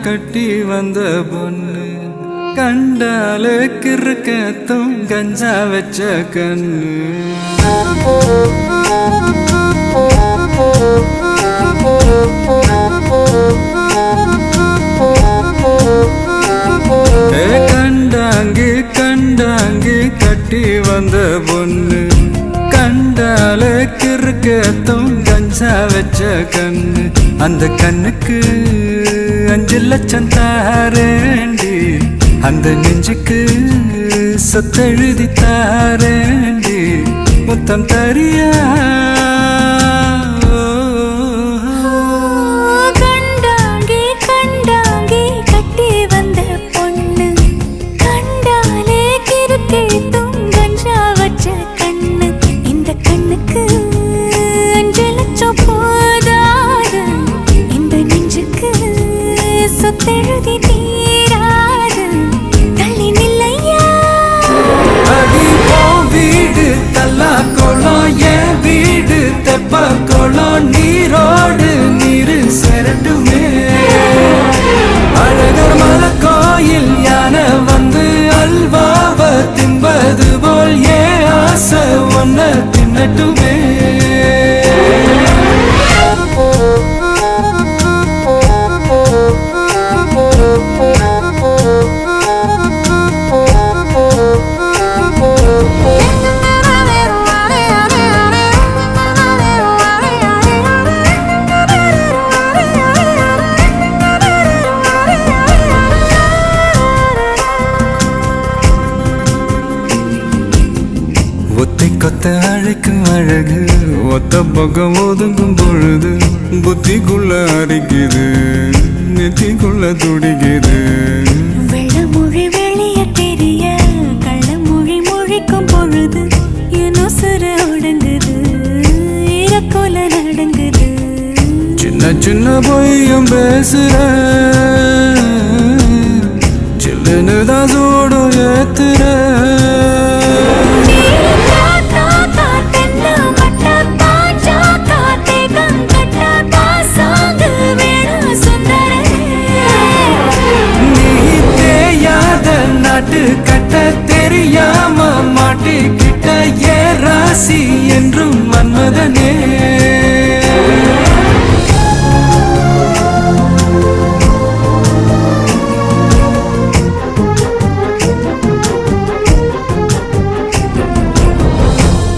கட்டி வந்த பொண்ணு கண்டாலே கிறுக்கத்தும் கஞ்சா வச்ச கண்ணு கண்டாங்கி கண்டாங்கி கட்டி வந்த பொண்ணு கண்டாலே கிறுக்கத்தும் கஞ்சா வச்ச கண்ணு அந்த கண்ணுக்கு 5 லட்சம் தாரேண்டி அந்த நெஞ்சுக்கு சொத்தெழுதி தாரேண்டி முத்தம் தரியா நீரோடு நீரு செரட்டுமே அழகர் மல கோயில் யானை வந்து அல்வாவ தின்பது போல் ஏ ஆசை ஒன்ன தின்னட்டுமே ஒத்தை கொத்த அழைக்கும் அழகு ஒத்த பக்கம் ஒதுங்கும் பொழுது புத்திக்குள்ள அரிக்குது நெத்திக்குள்ள துடிக்குது வெள்ளமொழி வெளிய தெரிய கள்ளமொழி மொழிக்கும் பொழுது என் உசுறு ஒடுங்குது இறக்கோல நடங்குது சின்ன சின்ன பொய்யும் பேசுற சில்லுன்னு தான் சூடு ஏத்துற கட்ட தெரியாம மாட்டிக்கிட்ட ஏ ராசி என்றும் மன்மதனே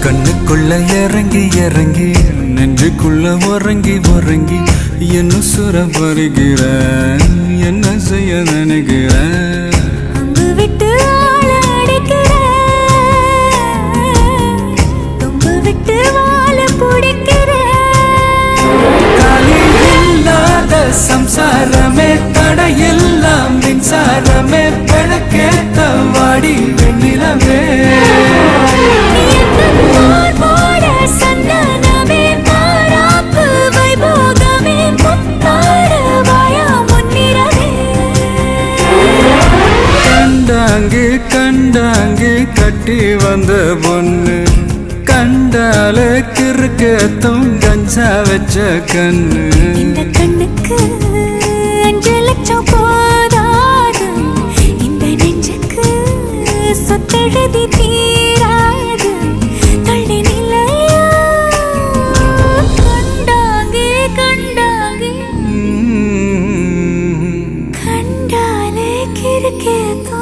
கண்ணுக்குள்ள இறங்கி இறங்கி நெஞ்சுக்குள்ள உறங்கி உறங்கி என்ன சுர வருகிற என்ன செய்ய நினைக்கிற விட்டு ஆள அடிக்கிற ரொம்ப விட்டு வாழ பிடிக்கிற காலில்லாத சம்சாரமே தடையெல்லாம் மின்சாரமே பிழக்கேத்த வாடி வெண்ணிலவே சந்தனமே மாறாப்பு வைபோகமே முத்தாட வாயா முன்னிறவே கண்டாங்கி கண்டாங்கி கட்டி வந்த பொண்ணு கண்டாலே கிறுக்கத்தும் கஞ்சா வச்ச கண்ணு இந்த கண்ணுக்கு 5 லட்சம் போதாது இந்த நெஞ்சுக்கு சொத்தெழுதி தீராது தள்ளி நிலையா கண்டாங்கி கண்டாங்கி கண்டாலே கிறுக்கத்தும்